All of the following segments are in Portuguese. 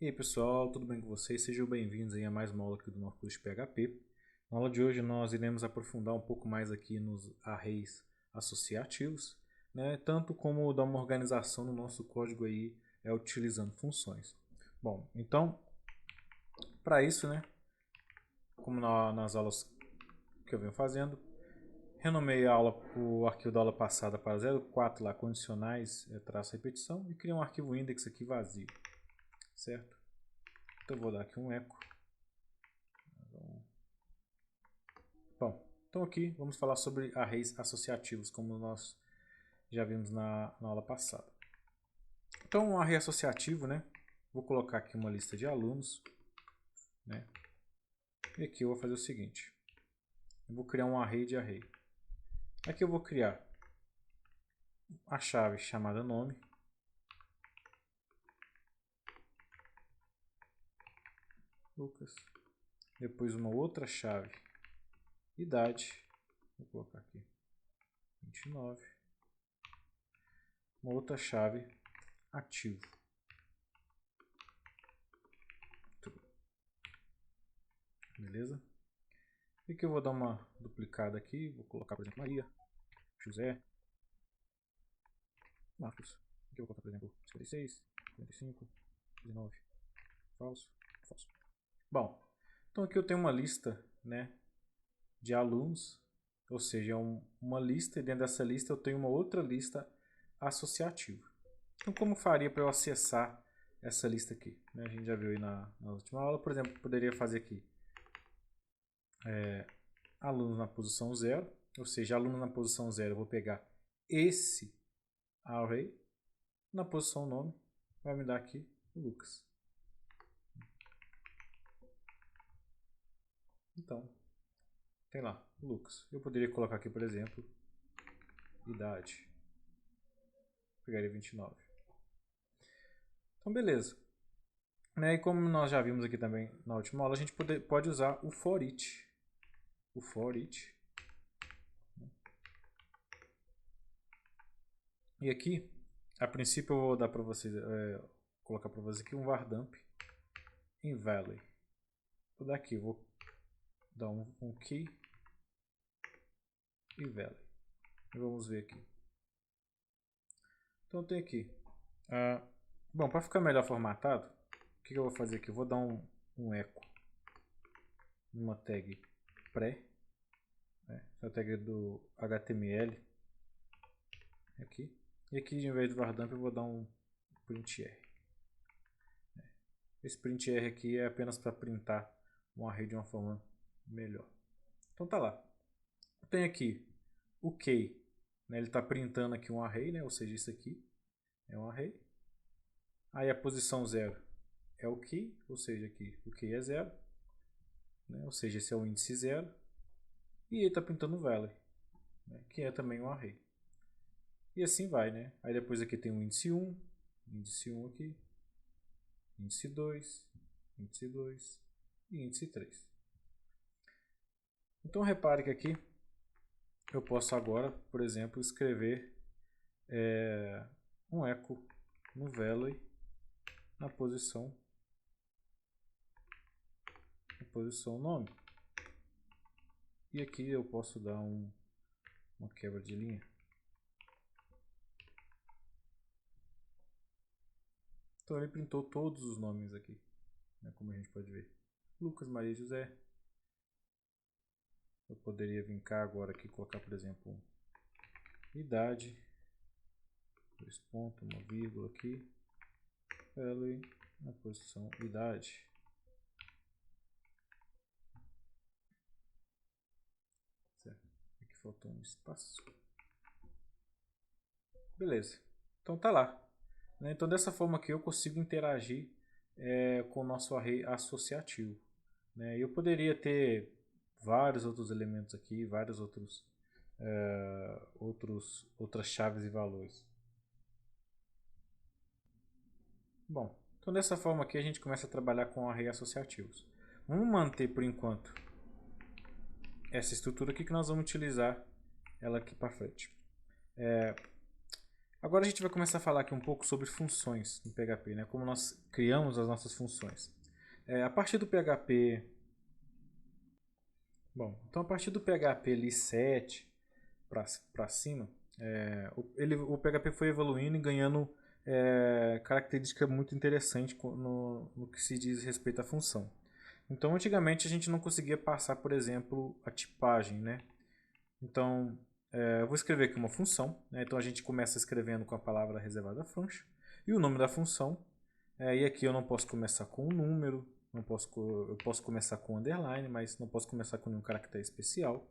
E aí pessoal, tudo bem com vocês? Sejam bem-vindos a mais uma aula aqui do nosso curso de PHP. Na aula de hoje nós iremos aprofundar um pouco mais aqui nos arrays associativos, né? Tanto como dar uma organização no nosso código aí utilizando funções. Bom, então para isso, né, como nas aulas que eu venho fazendo, renomei o arquivo da aula passada para 04 lá, condicionais, traço repetição, e criei um arquivo index aqui vazio, certo? Então eu vou dar aqui um eco. Bom, então aqui vamos falar sobre arrays associativos, como nós já vimos na aula passada. Então um array associativo, né? Vou colocar aqui uma lista de alunos, né? E aqui eu vou fazer o seguinte. Eu vou criar um array de array. Aqui eu vou criar a chave chamada nome. Lucas. Depois uma outra chave, idade. Vou colocar aqui 29. Uma outra chave, ativo. Beleza? E aqui eu vou dar uma duplicada aqui. Vou colocar, por exemplo, Maria, José, Marcos. Aqui eu vou colocar, por exemplo, 56, 45, 19. Falso, falso. Bom, então aqui eu tenho uma lista, né, de alunos, ou seja, uma lista, e dentro dessa lista eu tenho uma outra lista associativa. Então como faria para eu acessar essa lista aqui? A gente já viu aí na última aula, por exemplo, poderia fazer aqui alunos na posição 0, ou seja, aluno na posição 0 eu vou pegar esse array, na posição nome vai me dar aqui o Lucas. Então, tem lá, o Lucas. Eu poderia colocar aqui, por exemplo, idade. Pegaria 29. Então, beleza. E como nós já vimos aqui também na última aula, a gente pode usar o for each. O for each. E aqui, a princípio eu vou dar para vocês, colocar para vocês aqui um var_dump em value. Vou dar aqui, vou dar um key e value. E vamos ver aqui. Então tem aqui. Bom, para ficar melhor formatado, o que eu vou fazer aqui? Eu vou dar um eco numa tag pré, a tag do HTML aqui. E aqui, em vez do var_dump, eu vou dar um printr. Esse printr aqui é apenas para printar um array de uma forma melhor. Então tá lá. Tem aqui o key, né? Ele está printando aqui um array, né? Ou seja, isso aqui é um array. Aí a posição 0 é o key, ou seja, aqui o key é 0, né? Ou seja, esse é o índice 0. E ele está printando o value, né? Que é também um array. E assim vai, né? Aí depois aqui tem o índice 1, índice 1 aqui, índice 2, índice 2 e índice 3. Então repare que aqui eu posso agora, por exemplo, escrever um eco no value na posição nome. E aqui eu posso dar uma quebra de linha. Então ele printou todos os nomes aqui, né, como a gente pode ver. Lucas, Maria e José. Eu poderia vir cá agora aqui colocar, por exemplo, idade, 2 pontos, uma vírgula aqui, value na posição idade. Certo. Aqui faltou um espaço. Beleza. Então tá lá. Então dessa forma aqui eu consigo interagir com o nosso array associativo. Eu poderia ter vários outros elementos aqui, vários outras chaves e valores. Bom, então dessa forma aqui a gente começa a trabalhar com array associativos. Vamos manter por enquanto essa estrutura aqui que nós vamos utilizar ela aqui para frente. Agora a gente vai começar a falar aqui um pouco sobre funções no PHP, né? Como nós criamos as nossas funções. A partir do PHP... Bom, então a partir do PHP ali 7 para cima, o PHP foi evoluindo e ganhando característica muito interessante no que se diz respeito à função. Então, antigamente a gente não conseguia passar, por exemplo, a tipagem, né? Então, eu vou escrever aqui uma função, né? Então a gente começa escrevendo com a palavra reservada function e o nome da função. E aqui eu não posso começar com um número, eu posso começar com underline, mas não posso começar com nenhum caractere especial.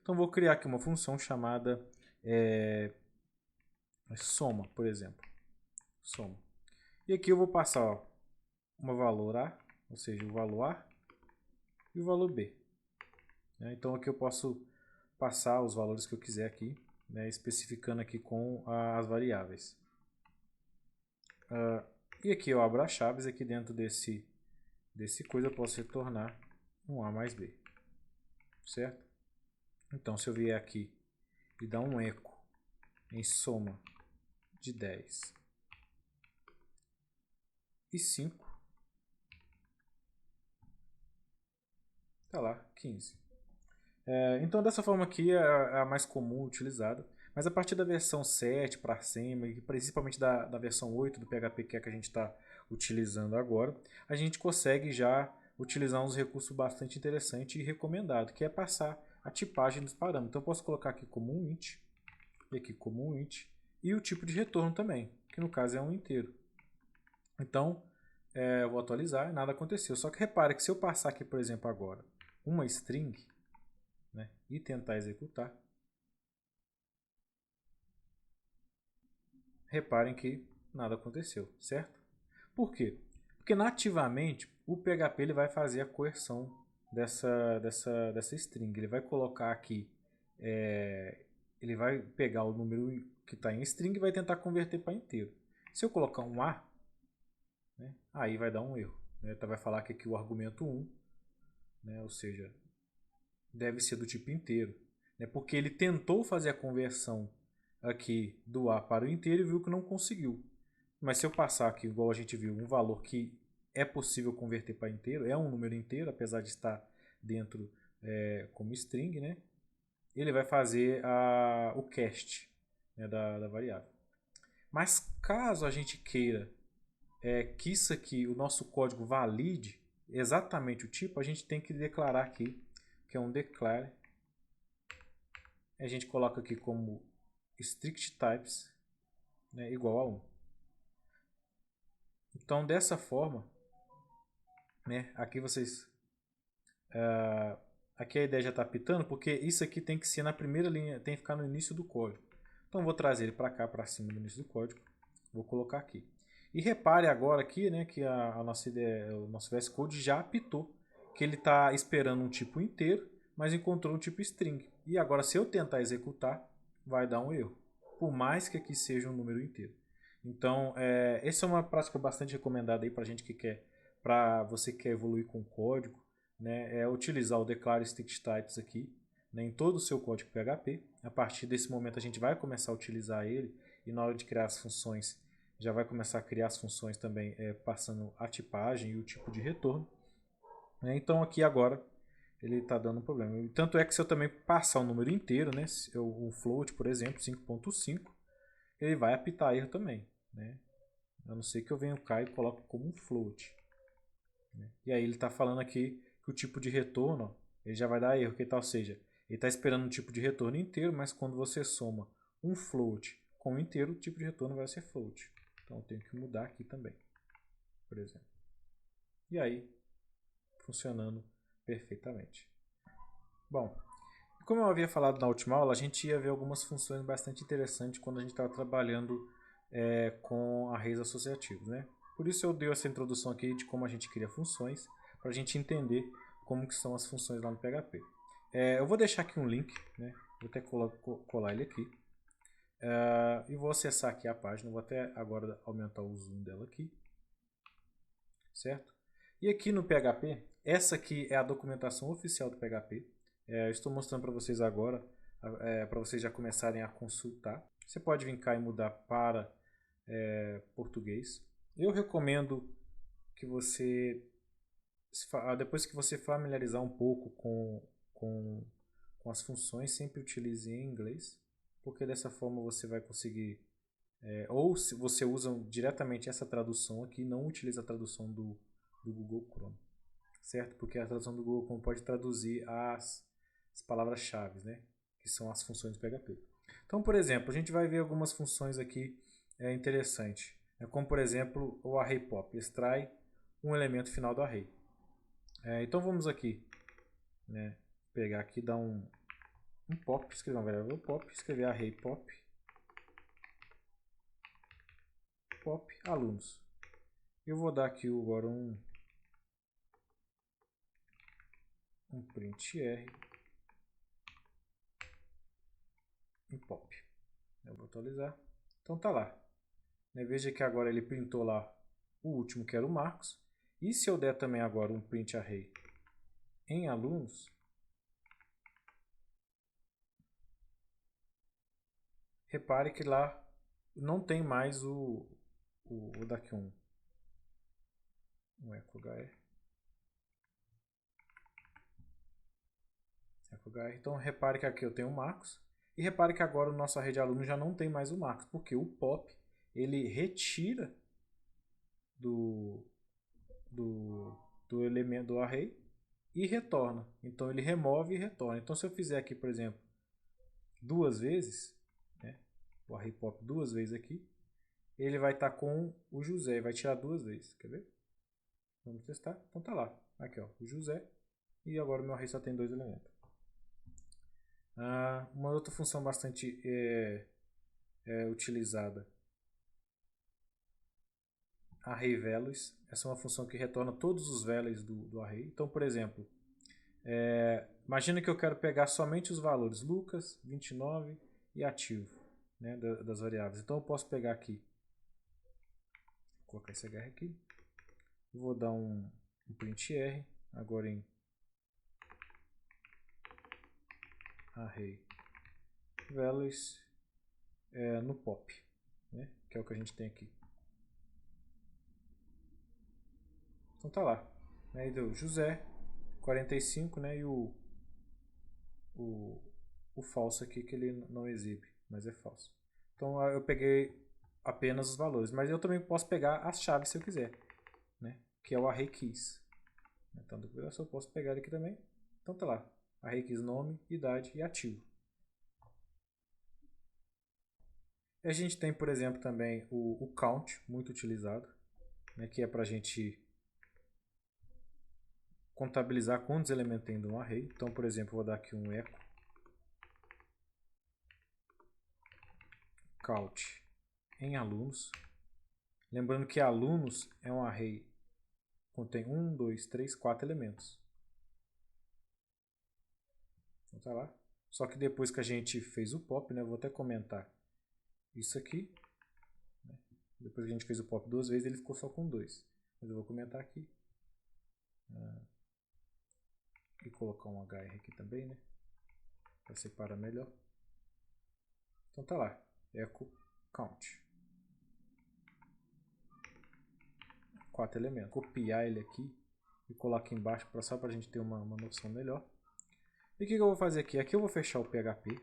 Então vou criar aqui uma função chamada soma, por exemplo. Soma. E aqui eu vou passar uma valor A, ou seja, o valor A e o valor B. Então aqui eu posso passar os valores que eu quiser aqui, né, especificando aqui com as variáveis. E aqui eu abro as chaves, aqui dentro desse coisa eu posso retornar um A mais B, certo? Então se eu vier aqui e dar um eco em soma de 10 e 5, tá lá, 15. Então dessa forma aqui é a mais comum utilizada, mas a partir da versão 7 para cima, e principalmente da versão 8 do PHP, que é a que a gente está utilizando agora, a gente consegue já utilizar uns recursos bastante interessantes e recomendado, que é passar a tipagem dos parâmetros. Então eu posso colocar aqui como um int, e aqui como um int, e o tipo de retorno também, que no caso é um inteiro. Então eu vou atualizar, nada aconteceu. Só que repare que se eu passar aqui, por exemplo, agora uma string, né, e tentar executar, reparem que nada aconteceu, certo? Por quê? Porque nativamente o PHP ele vai fazer a coerção dessa string. Ele vai colocar aqui, ele vai pegar o número que está em string e vai tentar converter para inteiro. Se eu colocar um A, né, aí vai dar um erro. Né? Então vai falar que aqui o argumento 1, né, ou seja, deve ser do tipo inteiro, né, porque ele tentou fazer a conversão aqui do A para o inteiro e viu que não conseguiu. Mas se eu passar aqui, igual a gente viu, um valor que é possível converter para inteiro, é um número inteiro, apesar de estar dentro como string, né, ele vai fazer o cast, né, da variável. Mas caso a gente queira que isso aqui, o nosso código valide exatamente o tipo, a gente tem que declarar aqui, que é um declare. A gente coloca aqui como strict types, né, igual a 1. Então dessa forma, né, aqui vocês aqui a ideia já está pitando, porque isso aqui tem que ser na primeira linha, tem que ficar no início do código. Então vou trazer ele para cá, para cima do início do código. Vou colocar aqui. E repare agora aqui, né, que a nossa ideia, o nosso VS Code já apitou, que ele está esperando um tipo inteiro, mas encontrou um tipo string. E agora se eu tentar executar, vai dar um erro, por mais que aqui seja um número inteiro. Então, essa é uma prática bastante recomendada aí para gente que quer, para você que quer evoluir com código, né, é utilizar o declare strict types aqui, né, em todo o seu código PHP. A partir desse momento a gente vai começar a utilizar ele e na hora de criar as funções já vai começar a criar as funções também passando a tipagem e o tipo de retorno. Então aqui agora ele está dando um problema. Tanto é que se eu também passar o número inteiro, né, um float, por exemplo, 5.5, ele vai apitar erro também. Né? A não ser que eu venha cá e coloque como um float. Né? E aí ele está falando aqui que o tipo de retorno, ó, ele já vai dar erro, ou seja, ele está esperando um tipo de retorno inteiro, mas quando você soma um float com um inteiro, o tipo de retorno vai ser float. Então eu tenho que mudar aqui também, por exemplo. E aí, funcionando perfeitamente. Bom, como eu havia falado na última aula, a gente ia ver algumas funções bastante interessantes quando a gente estava trabalhando com arrays associativos, né? Por isso eu dei essa introdução aqui de como a gente cria funções, para a gente entender como que são as funções lá no PHP. Eu vou deixar aqui um link, né? Vou até colar ele aqui. E vou acessar aqui a página, vou até agora aumentar o zoom dela aqui, certo? E aqui no PHP, essa aqui é a documentação oficial do PHP. Estou mostrando para vocês agora, para vocês já começarem a consultar. Você pode vir cá e mudar para português. Eu recomendo que você, depois que você familiarizar um pouco com as funções, sempre utilize em inglês, porque dessa forma você vai conseguir, ou se você usa diretamente essa tradução aqui, não utiliza a tradução do Google Chrome, certo? Porque a tradução do Google Chrome pode traduzir as palavras-chave, né? Que são as funções do PHP. Então, por exemplo, a gente vai ver algumas funções aqui interessantes, como por exemplo o array pop, extrai um elemento final do array. Então vamos aqui, né, pegar aqui, dar um pop, escrever uma variável pop, escrever array pop, alunos. Eu vou dar aqui agora um print r em pop. Eu vou atualizar. Então tá lá. Veja que agora ele printou lá o último, que era o Marcos. E se eu der também agora um print array em alunos, repare que lá não tem mais o daqui um echo hr. Então repare que aqui eu tenho o Marcos. E repare que agora o nosso array de alunos já não tem mais o Marcos, porque o pop ele retira do elemento do array e retorna. Então ele remove e retorna. Então se eu fizer aqui, por exemplo, duas vezes, né, o array pop duas vezes aqui, ele vai estar com o José, vai tirar duas vezes. Quer ver? Vamos testar. Então tá lá. Aqui, ó, o José. E agora o meu array só tem dois elementos. Uma outra função bastante utilizada, array values. Essa é uma função que retorna todos os values do array. Então, por exemplo, imagina que eu quero pegar somente os valores Lucas, 29 e ativo, né, das variáveis. Então eu posso pegar aqui, vou colocar esse hr aqui, vou dar um print r agora em array values no pop, né, que é o que a gente tem aqui. Então tá lá, né, deu José 45, né, e o falso aqui que ele não exibe, mas é falso. Então eu peguei apenas os valores, mas eu também posso pegar as chaves se eu quiser, né, que é o array keys. Então eu só posso pegar ele aqui também. Então tá lá, array keys nome, idade e ativo. E a gente tem, por exemplo, também o count, muito utilizado, né, que é para a gente contabilizar quantos elementos tem de um array. Então, por exemplo, eu vou dar aqui um echo count em alunos. Lembrando que alunos é um array contém 1, 2, 3, 4 elementos. Então tá lá. Só que depois que a gente fez o pop, né, eu vou até comentar isso aqui. Né? Depois que a gente fez o pop duas vezes, ele ficou só com 2. Mas eu vou comentar aqui. E colocar um hr aqui também, né? Para separar melhor. Então tá lá. Echo count. 4 elementos. Copiar ele aqui e colocar embaixo só para a gente ter uma noção melhor. E o que eu vou fazer aqui? Aqui eu vou fechar o PHP,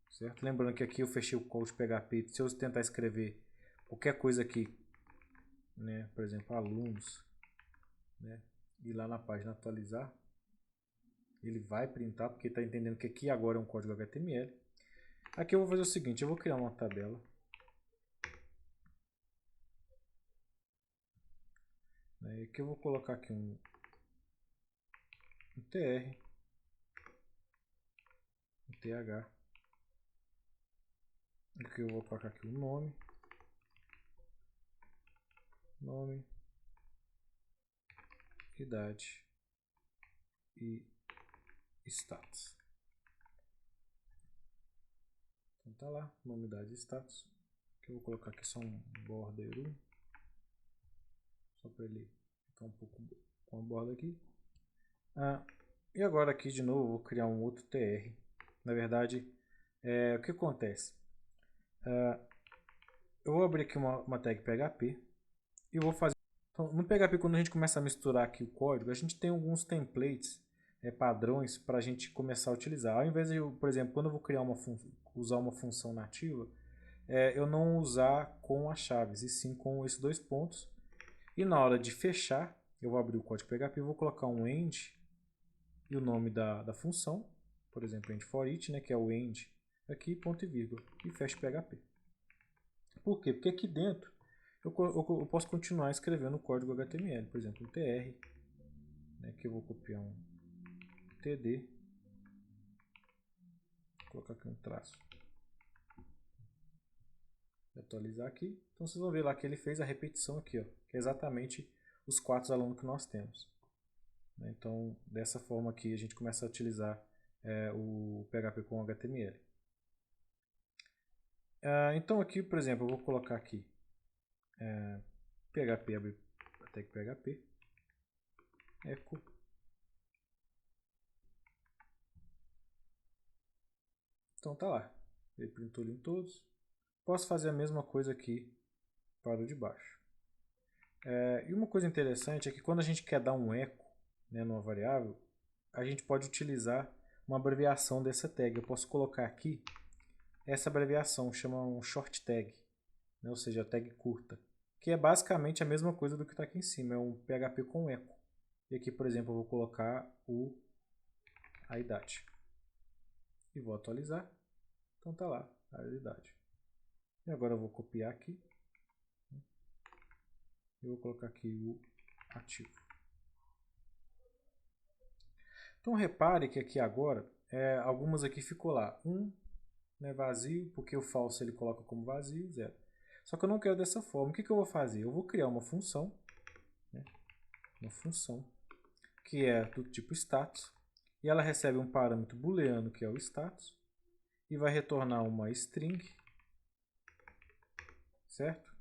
certo? Lembrando que aqui eu fechei o code PHP. Se eu tentar escrever qualquer coisa aqui, né? Por exemplo, alunos, né? E lá na página atualizar, ele vai printar, porque está entendendo que aqui agora é um código HTML. Aqui eu vou fazer o seguinte, eu vou criar uma tabela. Aqui eu vou colocar aqui um tr, um th. Aqui eu vou colocar aqui o nome, idade e status. Então tá lá, nome, idade e status. Aqui eu vou colocar aqui só um border, só para ele ficar um pouco com a borda aqui. E agora aqui de novo eu vou criar um outro tr. Na verdade, o que acontece? Eu vou abrir aqui uma tag PHP e vou fazer. Então, no PHP, quando a gente começa a misturar aqui o código, a gente tem alguns templates, padrões para a gente começar a utilizar. Ao invés de, por exemplo, quando eu vou criar usar uma função nativa, eu não usar com as chaves, e sim com esses dois pontos. E na hora de fechar, eu vou abrir o código PHP e vou colocar um end e o nome da função, por exemplo, end for each, né, que é o end aqui, ponto e vírgula, e fecho PHP. Por quê? Porque aqui dentro eu posso continuar escrevendo o código HTML, por exemplo, um tr, né, que eu vou copiar um td, vou colocar aqui um traço, atualizar aqui. Então vocês vão ver lá que ele fez a repetição aqui, ó, que é exatamente os 4 alunos que nós temos. Então, dessa forma aqui, a gente começa a utilizar o PHP com HTML. Então aqui, por exemplo, eu vou colocar aqui PHP, abrir a tag PHP, echo. Então tá lá, ele printou em todos. Posso fazer a mesma coisa aqui para o de baixo. E uma coisa interessante é que quando a gente quer dar um eco, né, numa variável, a gente pode utilizar uma abreviação dessa tag. Eu posso colocar aqui essa abreviação, chama um short tag, né, ou seja, tag curta, que é basicamente a mesma coisa do que está aqui em cima, é um PHP com eco. E aqui, por exemplo, eu vou colocar a idade. E vou atualizar. Então tá lá, a idade. E agora eu vou copiar aqui. E vou colocar aqui o ativo. Então repare que aqui agora, algumas aqui ficou lá. Né, vazio, porque o false ele coloca como vazio, 0. Só que eu não quero dessa forma. O que eu vou fazer? Eu vou criar uma função, né, que é do tipo status, e ela recebe um parâmetro booleano, que é o status, e vai retornar uma string, certo?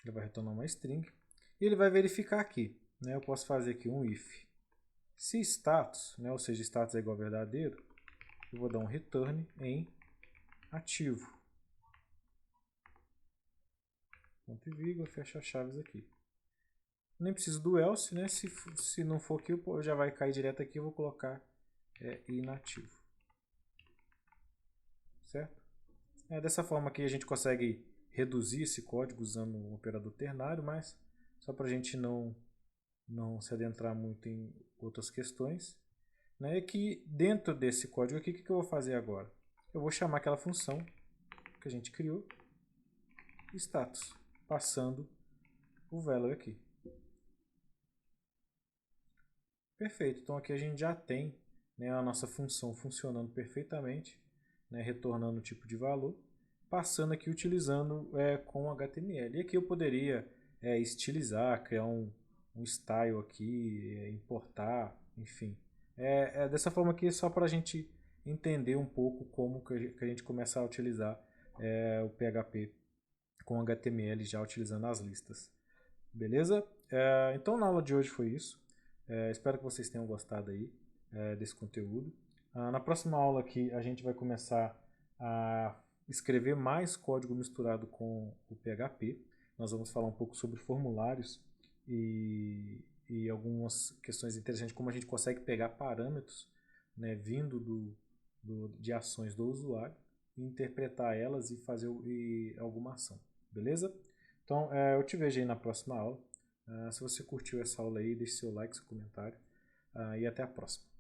Ele vai retornar uma string, e ele vai verificar aqui, né? Eu posso fazer aqui um if. Se status, né, ou seja, status é igual a verdadeiro, eu vou dar um return em ativo. Ponto e vírgula, fecha as chaves aqui. Nem preciso do else, né? Se não for aqui, já vai cair direto aqui, eu vou colocar inativo. Certo? Dessa forma aqui a gente consegue reduzir esse código usando um operador ternário, mas só para a gente não se adentrar muito em outras questões. Né? E que dentro desse código aqui, o que eu vou fazer agora? Eu vou chamar aquela função que a gente criou, status, passando o value aqui. Perfeito, então aqui a gente já tem, né, a nossa função funcionando perfeitamente, né, retornando o tipo de valor, passando aqui utilizando com HTML. E aqui eu poderia estilizar, criar um style aqui, importar, enfim. Dessa forma aqui só para a gente entender um pouco como que a gente começa a utilizar o PHP com HTML já utilizando as listas. Beleza? Então na aula de hoje foi isso. Espero que vocês tenham gostado aí desse conteúdo. Na próxima aula aqui a gente vai começar a escrever mais código misturado com o PHP. Nós vamos falar um pouco sobre formulários e algumas questões interessantes, como a gente consegue pegar parâmetros, né, vindo de ações do usuário, e interpretar elas e fazer alguma ação. Beleza? Então eu te vejo aí na próxima aula. Se você curtiu essa aula aí, deixe seu like, seu comentário e até a próxima.